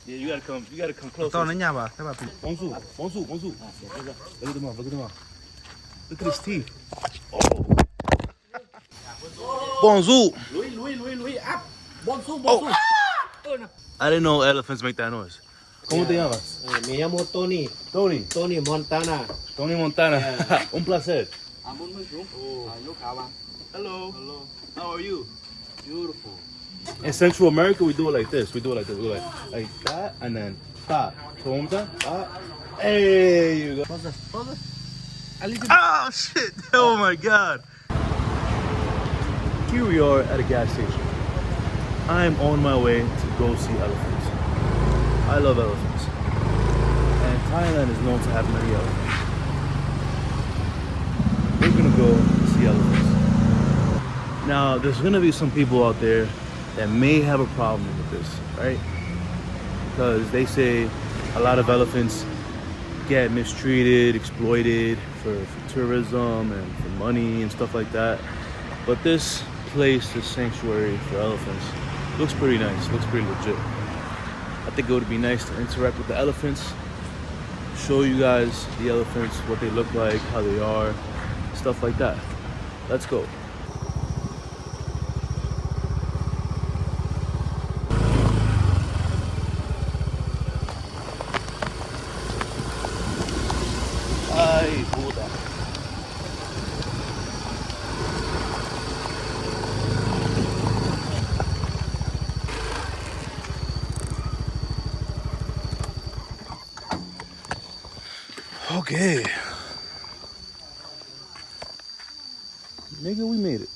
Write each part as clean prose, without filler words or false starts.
Yeah, you gotta come closer. To nó nhà bà, thế bà phí. Bonsu. Look at the mouth. Look at his teeth. Oh. Bonsu. Lui, up. Bonsu. I didn't know elephants make that noise. ¿Cómo te llamas? Me llamo Tony. Tony Montana. Tony Montana. Un placer. Hello. How are you? Beautiful. In Central America, we do it like this. We do like that, and then stop. So one more time. Stop. Hey, you go. Pause. Oh shit! Oh my god! Here we are at a gas station. I'm on my way to go see elephants. I love elephants, and Thailand is known to have many elephants. We're gonna go see elephants. Now, there's gonna be some people out there that may have a problem with this, right? Because they say a lot of elephants get mistreated, exploited for tourism and for money and stuff like that. But this place, this sanctuary for elephants, looks pretty nice, looks pretty legit. I think it would be nice to interact with the elephants, show you guys the elephants, what they look like, how they are, stuff like that. Let's go. Ay, puta. Okay. Nigga, we made it.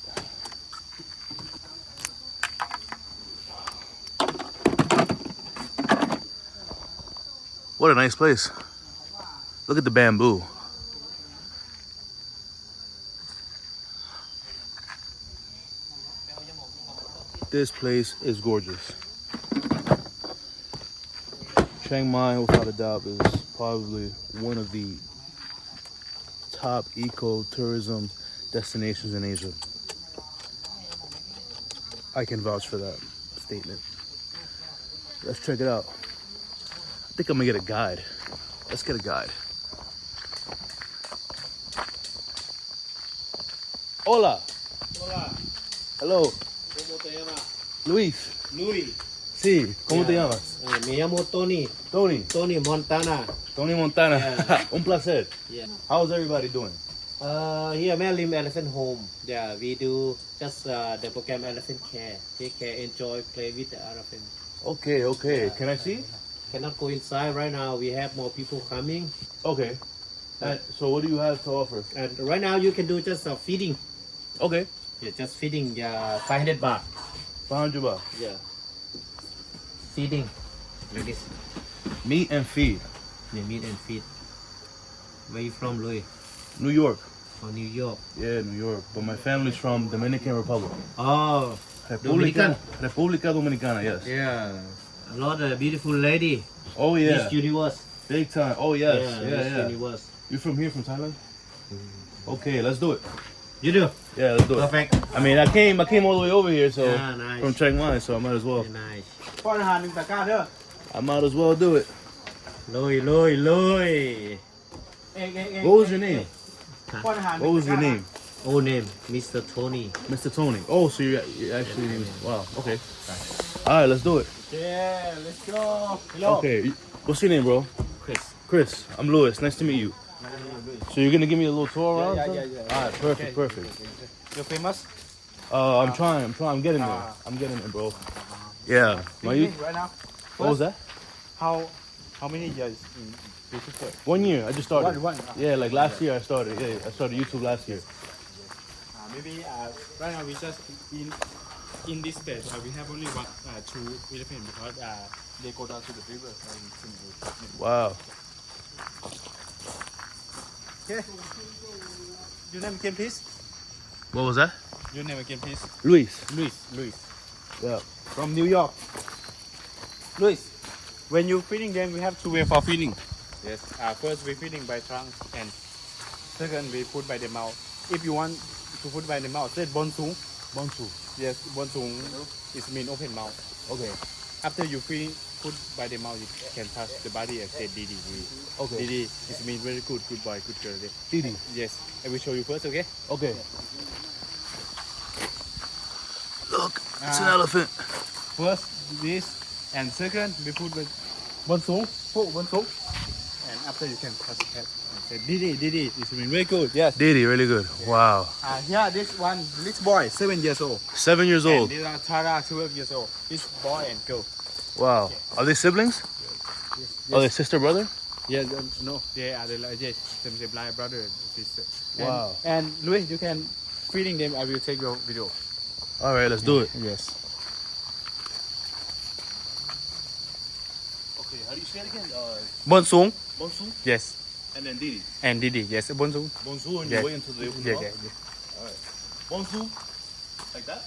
What a nice place. Look at the bamboo. This place is gorgeous. Chiang Mai, without a doubt, is probably one of the top eco-tourism destinations in Asia. I can vouch for that statement. Let's check it out. I think I'm gonna get a guide. Let's get a guide. Hola. Hello. ¿Cómo te llamas? Luis. Luis. Sí, ¿cómo te llamas? Me llamo Tony. Tony Montana. Tony Montana. Un placer. Yeah. How's everybody doing? Here Maerim Elephant Home. Yeah, we do just the program Elephant Care. Take care, enjoy, play with the elephant. Okay. Can I see? Cannot go inside right now. We have more people coming. Okay. And so what do you have to offer? And right now you can do just feeding. Okay. Yeah, just feeding. 500 baht. 500 baht. Yeah. Feeding. Like this. Meet and feed. They meet and feed. Where you from, Louis? New York. From New York. Yeah, New York. But my family's from Dominican Republic. Oh, Dominican. República Dominicana, yes. Yeah. A lot of beautiful lady. Oh yeah. Miss Universe. Big time. Oh yes. Miss Yeah. Universe. You from here, from Thailand? Okay, let's do it. You do? Yeah, let's do it. Perfect. I mean, I came all the way over here, so Yeah, nice. from Chiang Mai, so I might as well. Very nice. I might as well do it. Lôi. What was your name? What was your name? Old name, Mr. Tony. Mr. Tony. Oh, so you actually name is wow. Okay. All right, let's do it. Yeah, let's go. Hello. Okay. What's your name, bro? Chris. I'm Louis. Nice to meet you. So you're gonna give me a little tour around? Yeah. All right, perfect. You're famous? I'm trying. I'm getting there. I'm getting there, bro. Yeah. Right now. What was that? How many years in YouTube? 1 year. I just started. One. Yeah, like last year I started. Yeah, I started YouTube last year. Maybe right now we just in this stage we have only two elephants because they go down to the river. Wow. Okay. Your name again, please. What was that? Your name again, please. Luis. Luis. Yeah. From New York. Luis, when you feeding them, we have two ways for feeding. Yes. First we feeding by trunk, and second we put by the mouth. If you want to put by the mouth, say bonsung. Bonsu. Yes, bonsung is mean open mouth. Okay. After you feed put by the mouth, you can touch the body and say Didi. Okay. Didi is mean very good boy, good girl. Didi. Yes, I will show you first, okay? Okay. Look, it's an elephant. First this, and second we put with one song, and after you can touch the head and say Didi. It's mean very good. Yes. Didi, really good. Wow. Here this one, this boy, 7 years old. 7 years And old. these are Tara, 12 years old. This boy and girl. Wow. Are they siblings? Are they sister brother? Yes, no, they are the like the blind brother and sister. Wow. And Louis, you can feeding them. I will take your video. All right, let's do it. Yes. Okay, how do you say it again? Bonsung. Bonsu Yes. and then Didi. And Didi. Yes, Bonsung. Bonsu and Yeah. you wait until they open Yeah, the yeah, mouth. yeah. All right. Bonsu, like that.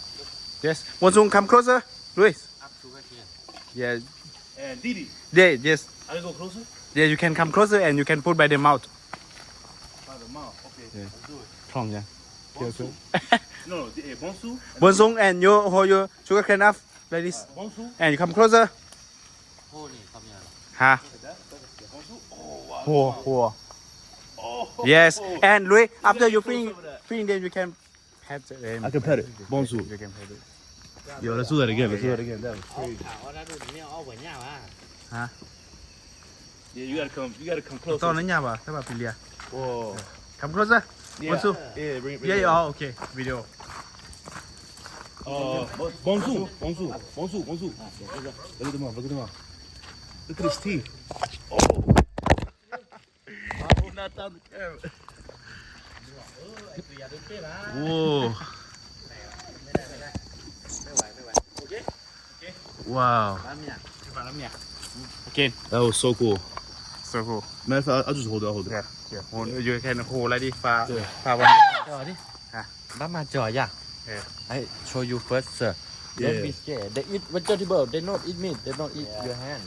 Yes. Bonsung, come closer, Louis. Up to right here. Yeah. And Didi, Yeah. Yes. I gotta go closer. Yeah. You can come closer and you can put by the mouth. By the mouth. Okay, Yeah. let's do it. From yeah. Bonsu. No, Bonsu. Bonsung, and you hold your sugar cane up like this, Bonsu. and you come closer. Oh,นี่ครับเนี่ย Huh? Like that. Bonsu. Oh wow. Whoa. Oh. Yes. And Louis, after gotta you get close feeding, over that. feeding them, you can pet them. I can pet it. Bonsu. You can pet it. Yo, let's do that again. Let's do that again. That was เอา crazy. ขาวแล้วดูเนี่ยเอาหัวเนี่ยว่ะ Yeah, you gotta come. You gotta come closer. ตอนนั้นยังป่ะถ้าแบบพิเลีย Whoa. Come closer. Yeah. Bonsu. Yeah, bring it. Yeah, yeah, oh, okay. Video. Bonsu. Bonsu. Bonsu. Bonsu. Look at the mouth. Look at the mouth. Look at his teeth. Oh. He's not down the camera. ไอ้ตัวอย่าดึงเต้นะ Whoa. ไม่ไหวโอเค Wow. น้ำเนี่ย Again. That was so cool. So cool. Matter of fact, I'll just hold it. I'll hold it. Yeah. Yeah. Hold, you can hold like this. Far. Yeah. Far one. จ่อดิ ฮะ บ้ามาจ่อย่ะ Yeah. I show you first sir don't Yeah. be scared they eat vegetable they not eat meat they don't eat your hand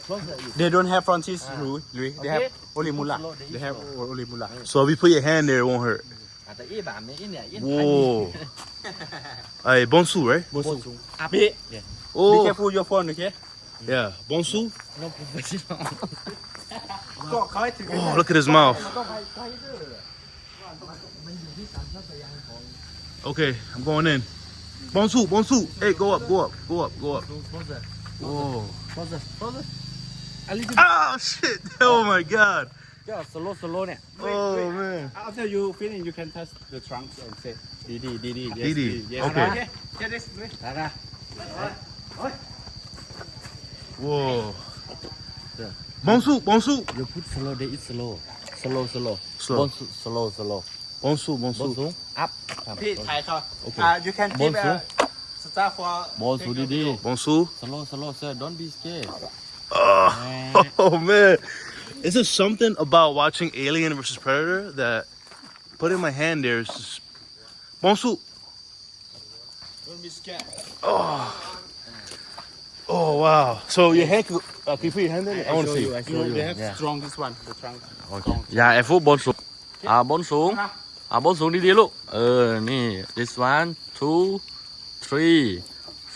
closer eat They don't have front teeth, Louis. They have Okay. only mullah. Slow, they They eat have slow. only mullah. So if you put your hand there, it won't hurt. อาจจะอีแบบนี้เนี่ยอี Whoa. Hey, bonsu, right? Bonsu. อัพ Be, be Oh. careful your phone, okay? Yeah. Bonsu. no professional Oh, look at his mouth. Okay, I'm going in. Bonsu, bonsu. Hey, go up, go up, go up, go up. closer Whoa. closer a little Oh shit! Oh my god! ก็ slow เนี่ย Oh man! After you finish, you can touch the trunk and say, Didi, Didi. Yes, Didi. Yes. Okay. Get this, Louis. ได้นะ Whoa! Bonsu, bonsu. you put slow they eat slow Slow. slow Bonsu, bonsu. บนสูง up พี่ถ่ายเขา Okay. You can keep Bonsu. star for บนสูงดี Bonsu. slow sir don't be scared Oh man! Is there something about watching Alien versus Predator that putting my hand there is just bonsu? Don't be scared. Oh wow! So your hand can you put your hand in it? I want to see. You know, they have strong this one, the trunk. อย่าไอ้ฟุตบนสูงบนสูงบนสูงดีๆลูกนี่ this 1 2 3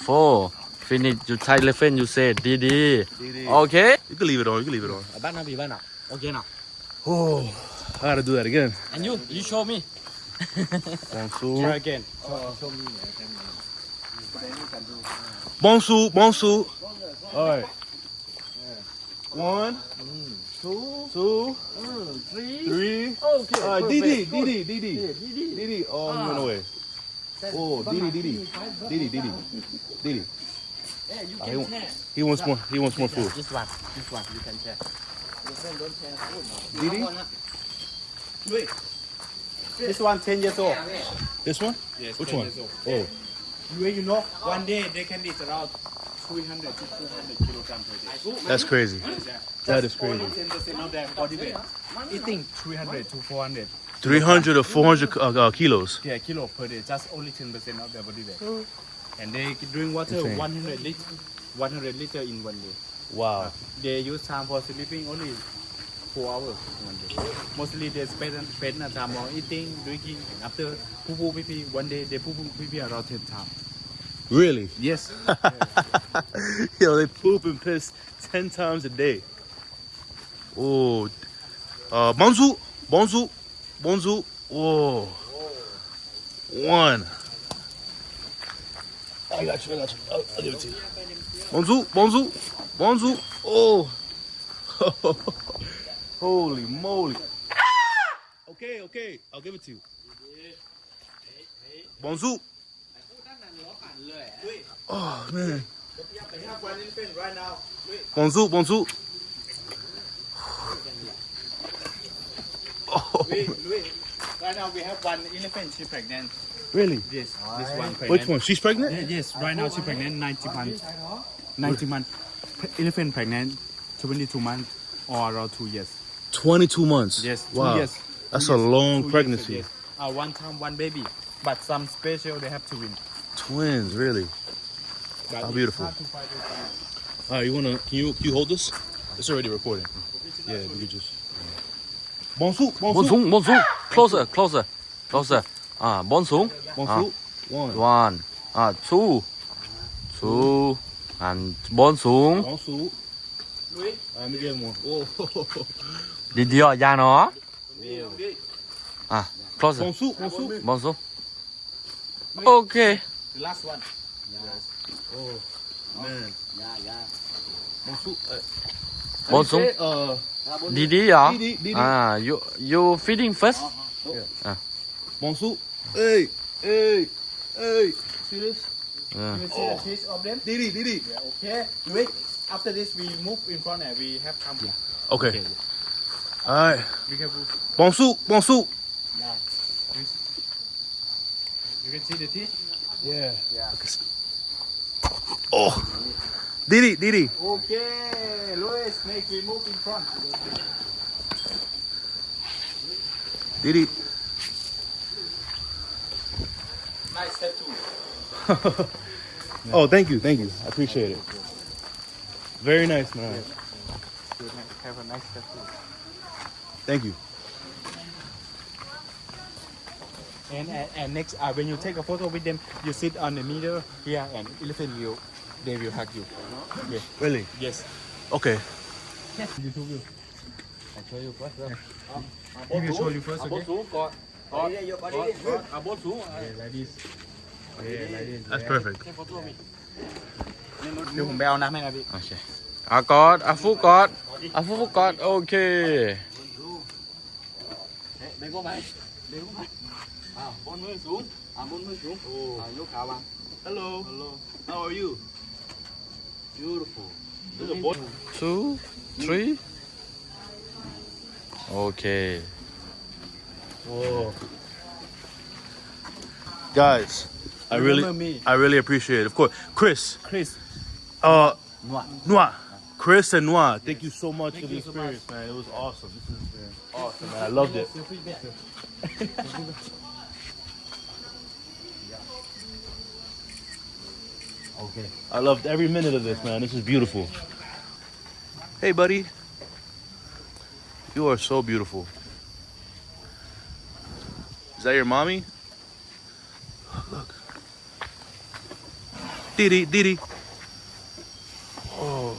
4 finish you Thai elephant you sayดีๆโอเค You can leave it on. You can leave it on. บ้านนะพี่บ้านนะโอเคนะ Oh, I gotta do that again. and you show me Bonsu. Try again. Bonsu, bonsu. All right. 1, 2, 3. okay All right, Didi. Oh, he went away. Oh, Didi. He wants more. He wants more food. this one you can share Didi. This one 10 years old. This one? Yes, Which 10 one? years old. Oh, You know, one day they can eat around 300 to 400 kilograms per day. that's crazy. That is crazy. Only 10% of their body weight. Eating 300 to 400 300 or 400 kilos. kilo per day. Just only 10% of their body weight. And they drink water Insane. 100 liter in one day. Wow. They use time for sleeping only 4 hours in one day. Mostly they spend time on eating, drinking. After poo pee pee, one day they poo pee pee around 10 times. Really? Yes. Yo, they poop and piss 10 times a day. Oh, bonzu, bonzu, bonzu. Whoa. One. I got you. I'll give it to you. Bonzu, bonzu, bonzu. Oh. Holy moly. Okay. I'll give it to you. Bonzu. Oh, man. We have one elephant right now. Bonzu, bonzu. Oh, Louis. Right now we have one elephant. She's pregnant. really? Yes, this one pregnant. Which one? She's pregnant? Yes, right now she's pregnant. 90 months. 90 months. Elephant pregnant. 22 months or around 2 years. 22 months. Yes. 2 Wow. years. That's 2 a years. long 2 years, pregnancy. yes. One time, one baby. But some special, they have to win. Twins, really? But How it's beautiful. hard to find it. All right, can you hold this? It's already recording. Yeah, you could just. Bonsu, bonsu, Bonsu. Closer. Bonsu. bonsu. One. One. Two. And Bonsu. Bonsu. Louis, Let me get him one. Oh. Đi đi ra nó. Closer. Bonsu. Bonsu. Okay. the last one. Man. Bonsu. Bonsu. Đi đi à? Đi. You feeding first? Bonsu. Hey. See this? You see the teeth of them? Didi. Yeah, okay. Louis, after this we move in front and we have come. Okay. All right. Be careful. Bonsu. Yeah. You can see the teeth? Yeah. Yeah. Oh. Didi. Okay, Louis, make we move in front. Didi. Nice tattoo. Oh, thank you. I appreciate it. Very nice, man. You have a nice tattoo. Thank you. And next, when you take a photo with them, you sit on the middle here, and elephant they will hug you. Yes. Really? Yes. Okay. YouTube view. I show you first. He will show you first, okay? Bonsu. Like this. Yeah, like this. That's perfect. เดี๋ยวผมไปเอาน้ำให้นะพี่ Okay. ฟูกอดโอเค เบงก็ไปบนมือสูงยกขาวาง Hello. How are you? Beautiful. 2 3 Okay. Whoa. Guys, I really appreciate it. Of course, Chris. Noah. Chris and Noah. Thank you so much for the experience, man. It was awesome. This is awesome, man. I loved it. Okay. I loved every minute of this, man. This is beautiful. Hey, buddy. You are so beautiful. Is that your mommy? Look. Didi. Oh.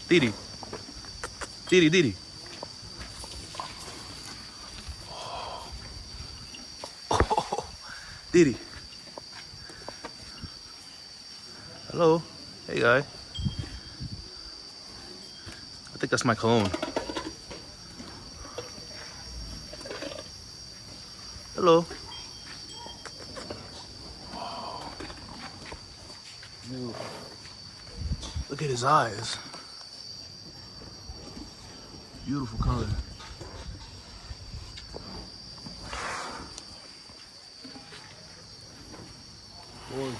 Didi. Oh. Didi. Hello. Hey, guy. I think that's my cologne. Hello. Look at his eyes. Beautiful color. Gorgeous.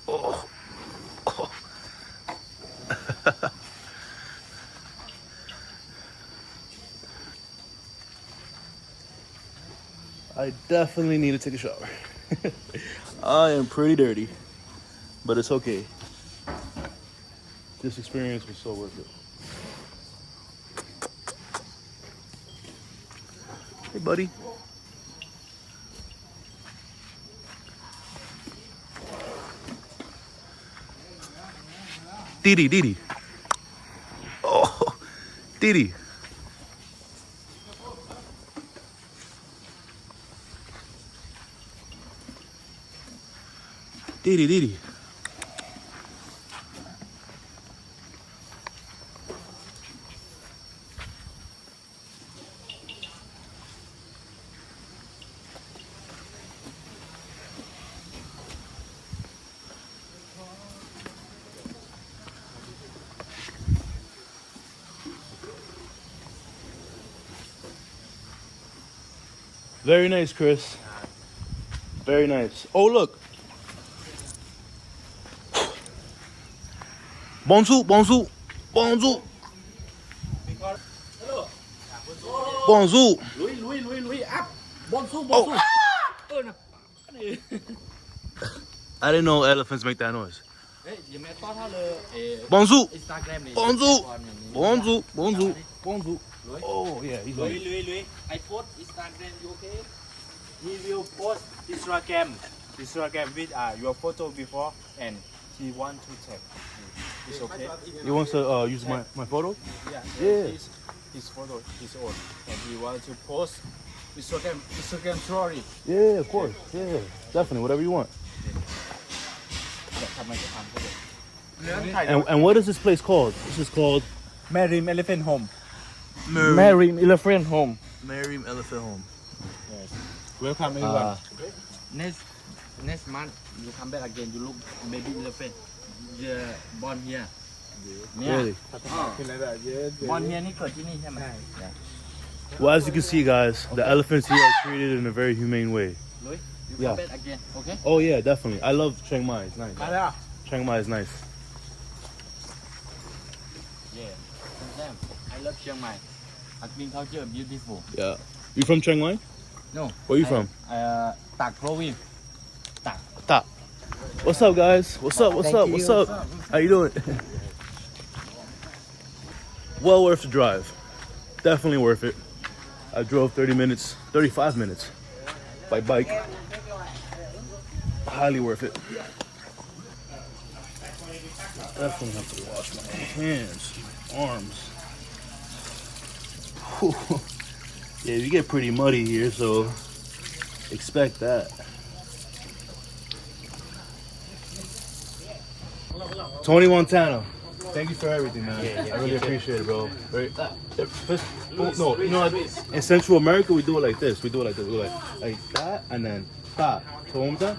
Oh. I definitely need to take a shower. I am pretty dirty, but it's okay. This experience was so worth it. Hey, buddy. Didi. Oh, Didi. Didi. Very nice, Chris. Very nice. Oh, look. Bonjour. Bonjour. Hello. Bonjour. Lui, up. Bonjour. Oh. I didn't know elephants make that noise. Bonjour. Bonjour. Oh, yeah, he's like... Lui. I post Instagram, you okay? He will post Instagram with your photo before, and he want to tag you. It's okay? He wants to use my photo? Yeah. His photo, his own, and he wants to post Instagram story. Yeah, of course. Yeah, definitely. Whatever you want. And what is this place called? This is called Maerim Elephant Home. Maerim Elephant Home. Maerim Elephant Home. Yes. Welcome everyone. Next month you come back again. You look baby elephant. Born here. Really? Born here นี่เกิดที่นี่ใช่ไหม Well, as you can see, guys, the elephants here are treated in a very humane way. Louis, you Yeah. come back again, okay? Oh yeah, definitely. I love Chiang Mai. It's nice. Chiang Mai is nice. Yeah. Sam, I love Chiang Mai. Admin culture beautiful. Yeah. You from Chiang Mai? No. Where you from? Tak province. Ta. What's up, guys? What's up? How you doing? Well worth the drive. Definitely worth it. I drove 35 minutes by bike. Highly worth it. Definitely have to wash my hands, arms. Whew. Yeah, you get pretty muddy here, so expect that. Tony Montana, thank you for everything, man. I really appreciate it, bro. No, you know, in Central America, we do it like this. We do it like that, and then ta. Tony ta.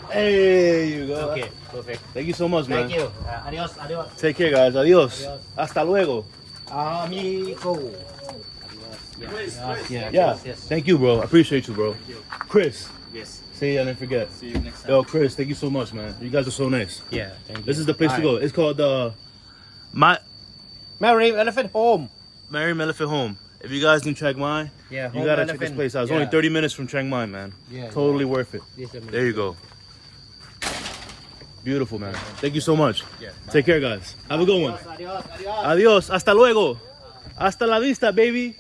Hey, you go. Okay, perfect. Thank you so much, man. Thank you. Adios. Take care, guys. Adios. Hasta luego. Amigo. Yeah. Thank you, bro. I appreciate you, bro. Chris. Yes. Say I didn't forget. See you next time. Yo, Chris, thank you so much, man. You guys are so nice. Yeah, thank you. This is the place to go. It's called Maerim Elephant Home. Maerim Elephant Home. If you guys in Chiang Mai, Yeah, you home gotta check elephant. this place out. It's Yeah. only 30 minutes from Chiang Mai, man. Yeah, Totally worth it. Yes, amazing. There you go. Beautiful, man. Thank you so much. Yeah. Take care, guys. Have a good one. Adios. Adios. Hasta luego. Hasta la vista, baby.